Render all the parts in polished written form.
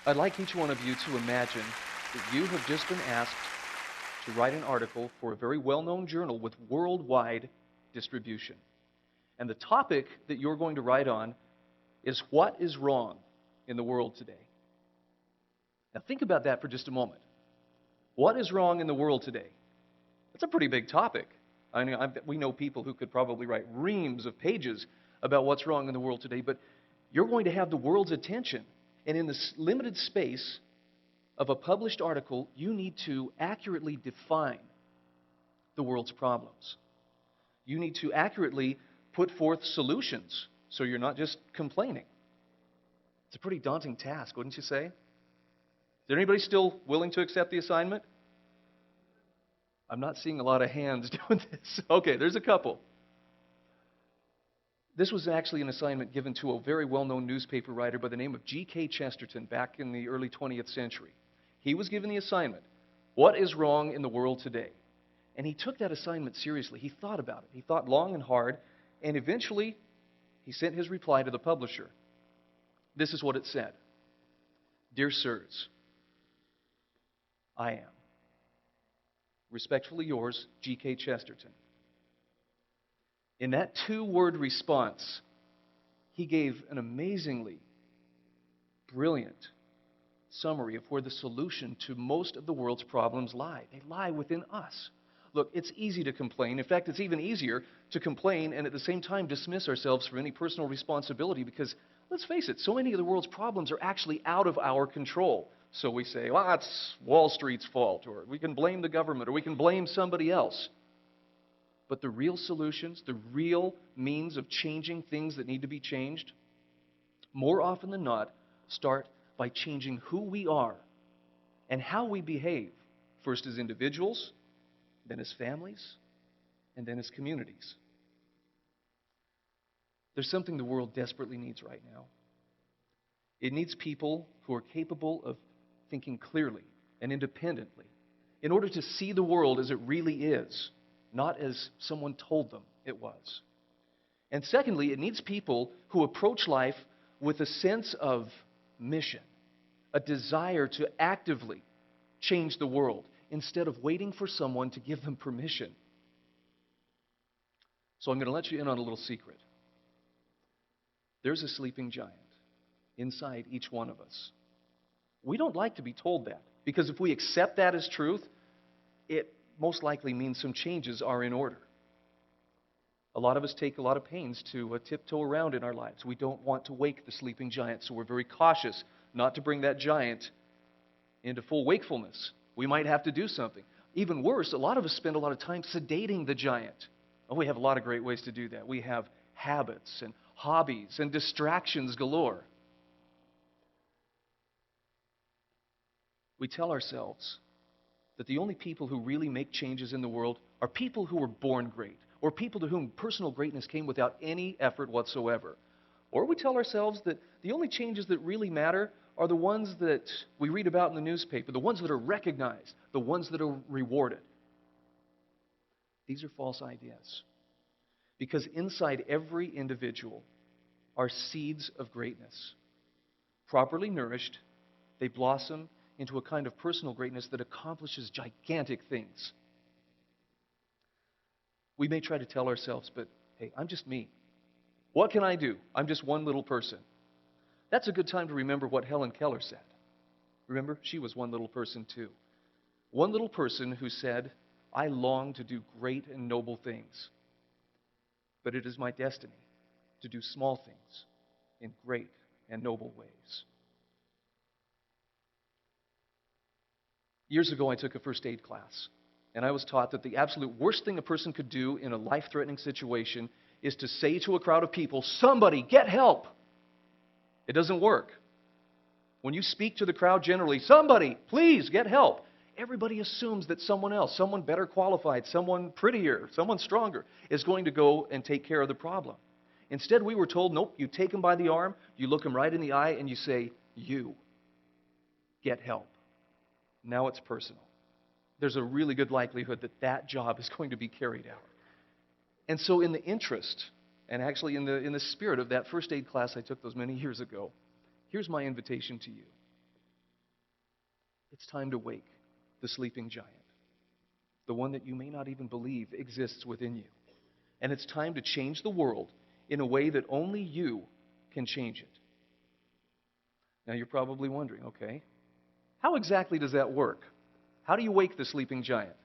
I'd like each one of you to imagine that you have just been asked to write an article for a very well-known journal with worldwide distribution. And the topic that you're going to write on is what is wrong in the world today. Now think about that for just a moment. What is wrong in the world today? That's a pretty big topic. I mean, we know people who could probably write reams of pages about what's wrong in the world today, but you're going to have the world's attention. And in this limited space of a published article, you need to accurately define the world's problems. You need to accurately put forth solutions so you're not just complaining. It's a pretty daunting task, wouldn't you say? Is there anybody still willing to accept the assignment? I'm not seeing a lot of hands doing this. Okay, there's a couple. This was actually an assignment given to a very well-known newspaper writer by the name of G.K. Chesterton back in the early 20th century. He was given the assignment, what is wrong in the world today? And he took that assignment seriously. He thought about it. He thought long and hard, and eventually he sent his reply to the publisher. This is what it said. Dear sirs, I am. Respectfully yours, G.K. Chesterton. In that two-word response, he gave an amazingly brilliant summary of where the solution to most of the world's problems lie. They lie within us. Look, it's easy to complain. In fact, it's even easier to complain and at the same time dismiss ourselves from any personal responsibility because, let's face it, so many of the world's problems are actually out of our control. So we say, well, that's Wall Street's fault, or we can blame the government, or we can blame somebody else. But the real solutions, the real means of changing things that need to be changed, more often than not, start by changing who we are and how we behave, first as individuals, then as families, and then as communities. There's something the world desperately needs right now. It needs people who are capable of thinking clearly and independently in order to see the world as it really is, not as someone told them it was. And secondly, it needs people who approach life with a sense of mission, a desire to actively change the world instead of waiting for someone to give them permission. So I'm going to let you in on a little secret. There's a sleeping giant inside each one of us. We don't like to be told that, because if we accept that as truth, it most likely means some changes are in order. A lot of us take a lot of pains to tiptoe around in our lives. We don't want to wake the sleeping giant, so we're very cautious not to bring that giant into full wakefulness. We might have to do something. Even worse, a lot of us spend a lot of time sedating the giant. Oh, we have a lot of great ways to do that. We have habits and hobbies and distractions galore. We tell ourselves that the only people who really make changes in the world are people who were born great, or people to whom personal greatness came without any effort whatsoever. Or we tell ourselves that the only changes that really matter are the ones that we read about in the newspaper, the ones that are recognized, the ones that are rewarded. These are false ideas. Because inside every individual are seeds of greatness. Properly nourished, they blossom into a kind of personal greatness that accomplishes gigantic things. We may try to tell ourselves, but hey, I'm just me. What can I do? I'm just one little person. That's a good time to remember what Helen Keller said. Remember, she was one little person too. One little person who said, I long to do great and noble things, but it is my destiny to do small things in great and noble ways. Years ago, I took a first aid class, and I was taught that the absolute worst thing a person could do in a life-threatening situation is to say to a crowd of people, somebody, get help. It doesn't work. When you speak to the crowd generally, somebody, please, get help, everybody assumes that someone else, someone better qualified, someone prettier, someone stronger, is going to go and take care of the problem. Instead, we were told, nope, you take them by the arm, you look them right in the eye, and you say, you, get help. Now it's personal. There's a really good likelihood that that job is going to be carried out. And so in the interest, and actually in the spirit of that first aid class I took those many years ago, here's my invitation to you. It's time to wake the sleeping giant, the one that you may not even believe exists within you. And it's time to change the world in a way that only you can change it. Now you're probably wondering, okay, how exactly does that work? How do you wake the sleeping giant?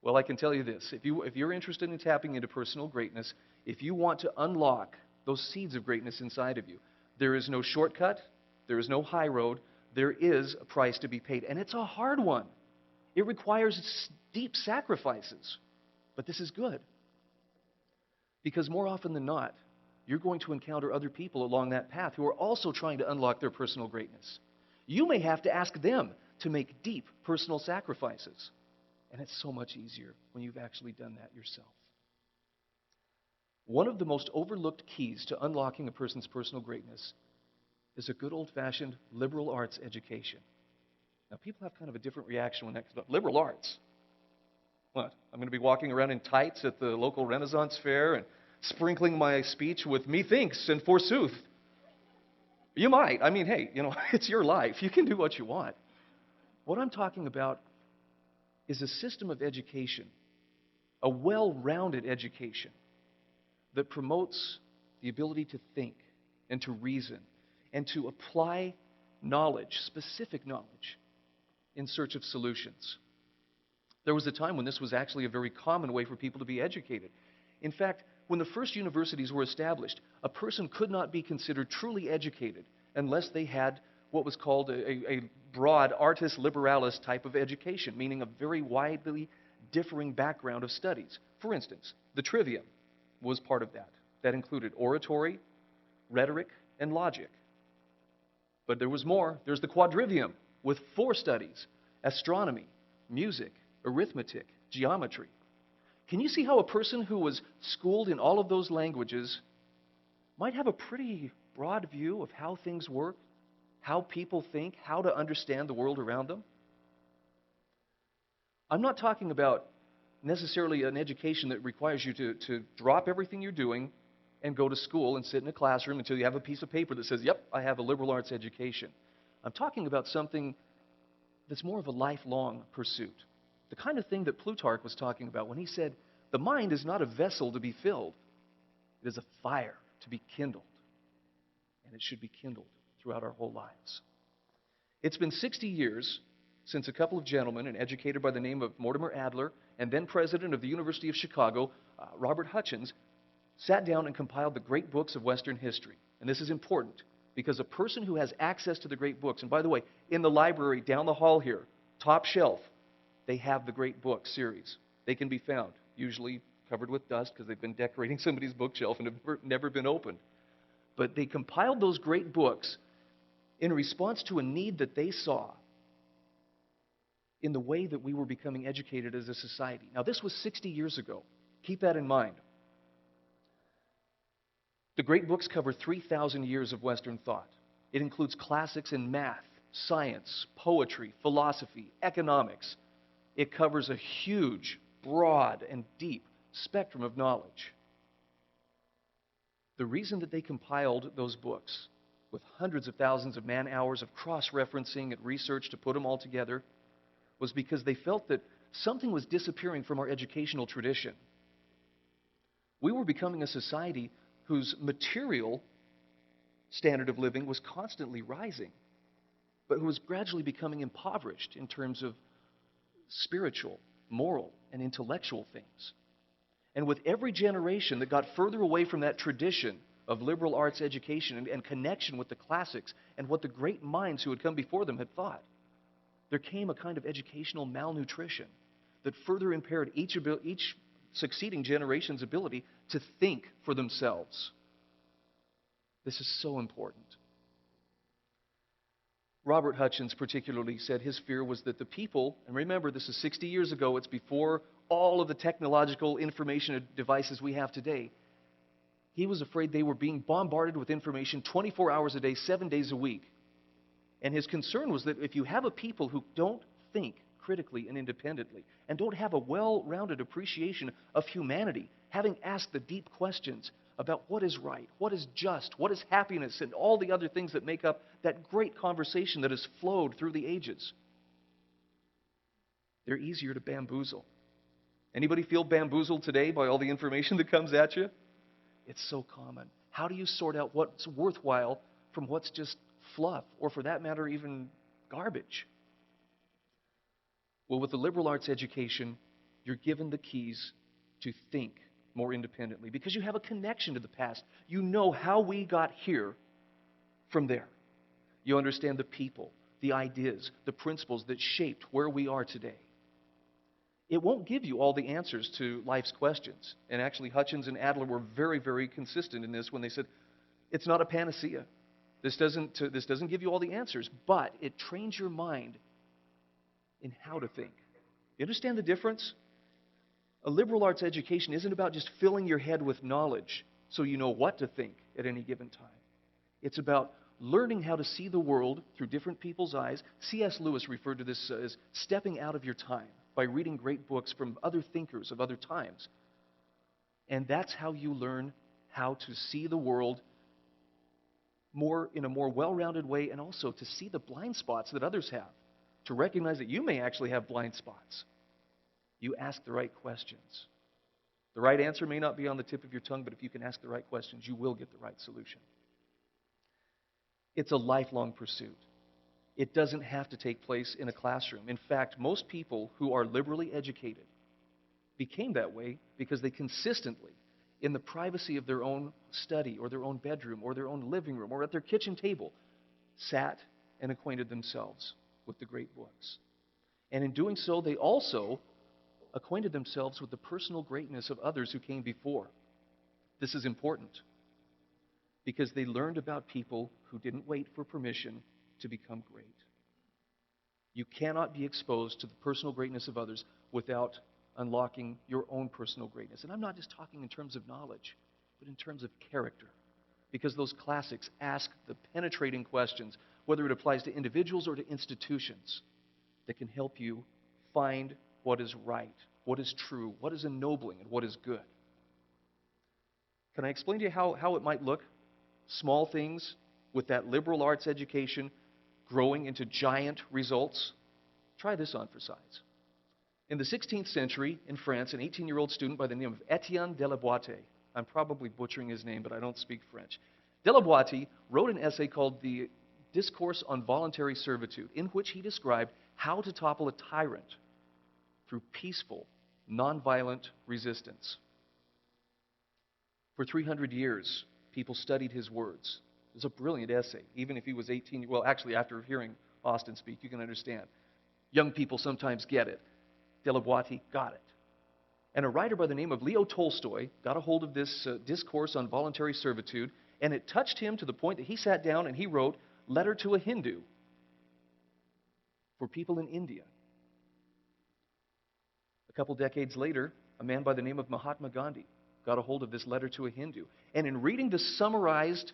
Well, I can tell you this. If you're interested in tapping into personal greatness, if you want to unlock those seeds of greatness inside of you, there is no shortcut, there is no high road, there is a price to be paid. And it's a hard one. It requires deep sacrifices. But this is good. Because more often than not, you're going to encounter other people along that path who are also trying to unlock their personal greatness. You may have to ask them to make deep personal sacrifices. And it's so much easier when you've actually done that yourself. One of the most overlooked keys to unlocking a person's personal greatness is a good old-fashioned liberal arts education. Now, people have kind of a different reaction when that comes up. Liberal arts? What? I'm going to be walking around in tights at the local Renaissance fair and sprinkling my speech with methinks and forsooth. You might. I mean, hey, it's your life. You can do what you want. What I'm talking about is a system of education, a well-rounded education that promotes the ability to think and to reason and to apply knowledge, specific knowledge, in search of solutions. There was a time when this was actually a very common way for people to be educated. In fact, when the first universities were established, a person could not be considered truly educated unless they had what was called a broad artis liberalis type of education, meaning a very widely differing background of studies. For instance, the trivium was part of that. That included oratory, rhetoric, and logic. But there was more. There's the quadrivium with 4 studies: astronomy, music, arithmetic, geometry. Can you see how a person who was schooled in all of those languages might have a pretty broad view of how things work, how people think, how to understand the world around them? I'm not talking about necessarily an education that requires you to drop everything you're doing and go to school and sit in a classroom until you have a piece of paper that says, yep, I have a liberal arts education. I'm talking about something that's more of a lifelong pursuit. The kind of thing that Plutarch was talking about when he said, the mind is not a vessel to be filled. It is a fire to be kindled. And it should be kindled throughout our whole lives. It's been 60 years since a couple of gentlemen, an educator by the name of Mortimer Adler and then president of the University of Chicago, Robert Hutchins, sat down and compiled the great books of Western history. And this is important because a person who has access to the great books, and by the way, in the library down the hall here, top shelf, they have the great book series. They can be found, usually covered with dust because they've been decorating somebody's bookshelf and have never been opened. But they compiled those great books in response to a need that they saw in the way that we were becoming educated as a society. Now, this was 60 years ago. Keep that in mind. The great books cover 3,000 years of Western thought. It includes classics in math, science, poetry, philosophy, economics. It covers a huge, broad, and deep spectrum of knowledge. The reason that they compiled those books with hundreds of thousands of man-hours of cross-referencing and research to put them all together was because they felt that something was disappearing from our educational tradition. We were becoming a society whose material standard of living was constantly rising, but who was gradually becoming impoverished in terms of spiritual, moral, and intellectual things. And with every generation that got further away from that tradition of liberal arts education and connection with the classics and what the great minds who had come before them had thought, there came a kind of educational malnutrition that further impaired each succeeding generation's ability to think for themselves. This is so important. Robert Hutchins particularly said his fear was that the people, and remember this is 60 years ago, it's before all of the technological information devices we have today, he was afraid they were being bombarded with information 24 hours a day, 7 days a week. And his concern was that if you have a people who don't think critically and independently and don't have a well-rounded appreciation of humanity, having asked the deep questions about what is right, what is just, what is happiness, and all the other things that make up that great conversation that has flowed through the ages. They're easier to bamboozle. Anybody feel bamboozled today by all the information that comes at you? It's so common. How do you sort out what's worthwhile from what's just fluff, or for that matter, even garbage? Well, with the liberal arts education, you're given the keys to think more independently because you have a connection to the past. You know how we got here from there. You understand the people, the ideas, the principles that shaped where we are today. It won't give you all the answers to life's questions. And actually, Hutchins and Adler were very, very consistent in this when they said, it's not a panacea. This doesn't give you all the answers, but it trains your mind in how to think. You understand the difference? A liberal arts education isn't about just filling your head with knowledge so you know what to think at any given time. It's about learning how to see the world through different people's eyes. C.S. Lewis referred to this as stepping out of your time by reading great books from other thinkers of other times. And that's how you learn how to see the world in a more well-rounded way, and also to see the blind spots that others have, to recognize that you may actually have blind spots. You ask the right questions. The right answer may not be on the tip of your tongue, but if you can ask the right questions, you will get the right solution. It's a lifelong pursuit. It doesn't have to take place in a classroom. In fact, most people who are liberally educated became that way because they consistently, in the privacy of their own study or their own bedroom or their own living room or at their kitchen table, sat and acquainted themselves with the great books. And in doing so, they also acquainted themselves with the personal greatness of others who came before. This is important because they learned about people who didn't wait for permission to become great. You cannot be exposed to the personal greatness of others without unlocking your own personal greatness. And I'm not just talking in terms of knowledge, but in terms of character. Because those classics ask the penetrating questions, whether it applies to individuals or to institutions, that can help you find what is right, what is true, what is ennobling, and what is good. Can I explain to you how it might look? Small things with that liberal arts education growing into giant results. Try this on for size. In the 16th century in France, an 18-year-old student by the name of Etienne de la Boétie, I'm probably butchering his name, but I don't speak French. De la Boétie wrote an essay called The Discourse on Voluntary Servitude, in which he described how to topple a tyrant through peaceful, nonviolent resistance. For 300 years, people studied his words. It was a brilliant essay, even if he was 18. Well, actually, after hearing Austin speak, you can understand. Young people sometimes get it. De la Boétie got it. And a writer by the name of Leo Tolstoy got a hold of this discourse on voluntary servitude, and it touched him to the point that he sat down and he wrote Letter to a Hindu for people in India. A couple decades later, a man by the name of Mahatma Gandhi got a hold of this Letter to a Hindu. And in reading the summarized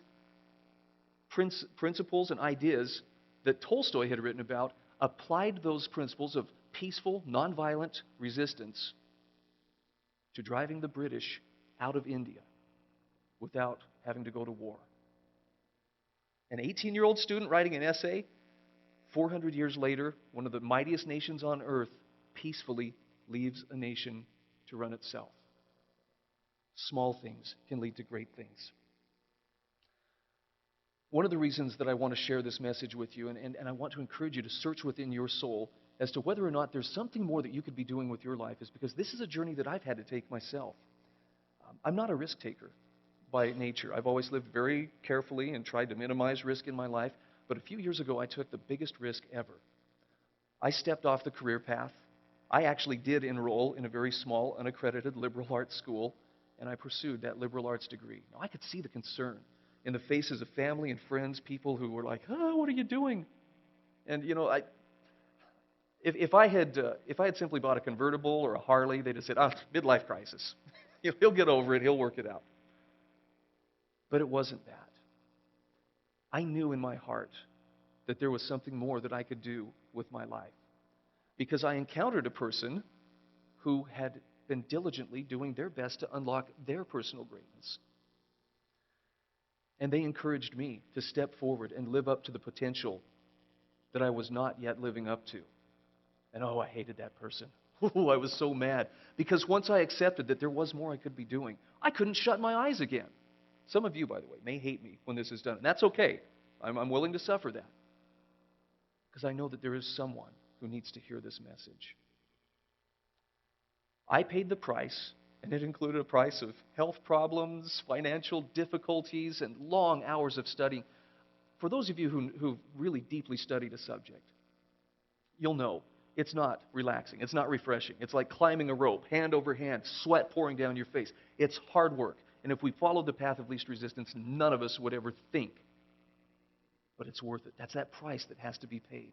principles and ideas that Tolstoy had written about, applied those principles of peaceful, nonviolent resistance to driving the British out of India without having to go to war. An 18-year-old student writing an essay, 400 years later, one of the mightiest nations on earth peacefully leaves a nation to run itself. Small things can lead to great things. One of the reasons that I want to share this message with you, and I want to encourage you to search within your soul as to whether or not there's something more that you could be doing with your life, is because this is a journey that I've had to take myself. I'm not a risk taker by nature. I've always lived very carefully and tried to minimize risk in my life, but a few years ago I took the biggest risk ever. I stepped off the career path. I actually did enroll in a very small, unaccredited liberal arts school, and I pursued that liberal arts degree. Now, I could see the concern in the faces of family and friends, people who were like, "Oh, what are you doing?" And if I had simply bought a convertible or a Harley, they'd have said, midlife crisis. He'll get over it. He'll work it out. But it wasn't that. I knew in my heart that there was something more that I could do with my life, because I encountered a person who had been diligently doing their best to unlock their personal greatness. And they encouraged me to step forward and live up to the potential that I was not yet living up to. And oh, I hated that person. Oh, I was so mad. Because once I accepted that there was more I could be doing, I couldn't shut my eyes again. Some of you, by the way, may hate me when this is done. And that's okay. I'm willing to suffer that. Because I know that there is someone who needs to hear this message. I paid the price, and it included a price of health problems, financial difficulties, and long hours of studying. For those of you who've really deeply studied a subject, you'll know it's not relaxing. It's not refreshing. It's like climbing a rope, hand over hand, sweat pouring down your face. It's hard work. And if we followed the path of least resistance, none of us would ever think. But it's worth it. That's that price that has to be paid.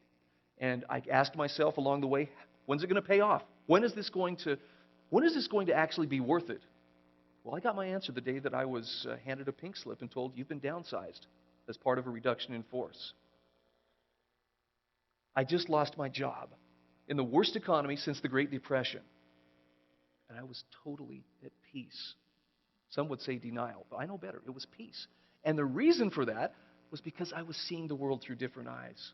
And I asked myself along the way, when's it going to pay off? When is this going to actually be worth it? Well, I got my answer the day that I was handed a pink slip and told, you've been downsized as part of a reduction in force. I just lost my job in the worst economy since the Great Depression. And I was totally at peace. Some would say denial, but I know better. It was peace. And the reason for that was because I was seeing the world through different eyes.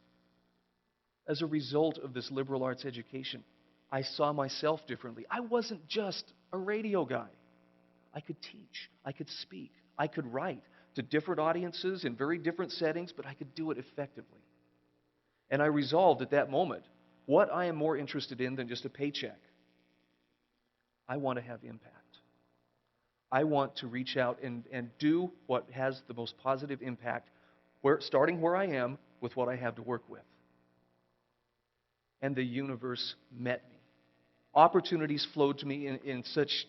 As a result of this liberal arts education, I saw myself differently. I wasn't just a radio guy. I could teach. I could speak. I could write to different audiences in very different settings, but I could do it effectively. And I resolved at that moment, what I am more interested in than just a paycheck. I want to have impact. I want to reach out and do what has the most positive impact, starting where I am with what I have to work with. And the universe met me. Opportunities flowed to me in such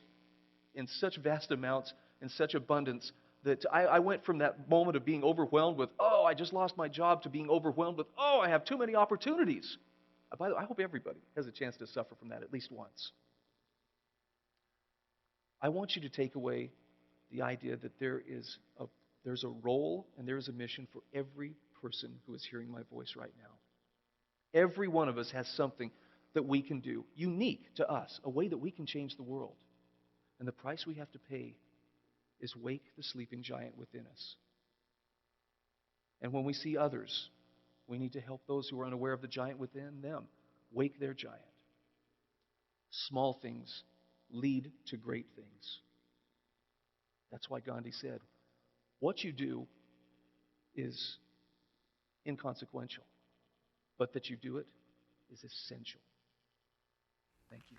vast amounts, in such abundance, that I went from that moment of being overwhelmed with, oh, I just lost my job, to being overwhelmed with, oh, I have too many opportunities. By the way, I hope everybody has a chance to suffer from that at least once. I want you to take away the idea that there's a role and there is a mission for every person who is hearing my voice right now. Every one of us has something that we can do, unique to us, a way that we can change the world. And the price we have to pay is wake the sleeping giant within us. And when we see others, we need to help those who are unaware of the giant within them wake their giant. Small things lead to great things. That's why Gandhi said, what you do is inconsequential, but that you do it is essential. Thank you.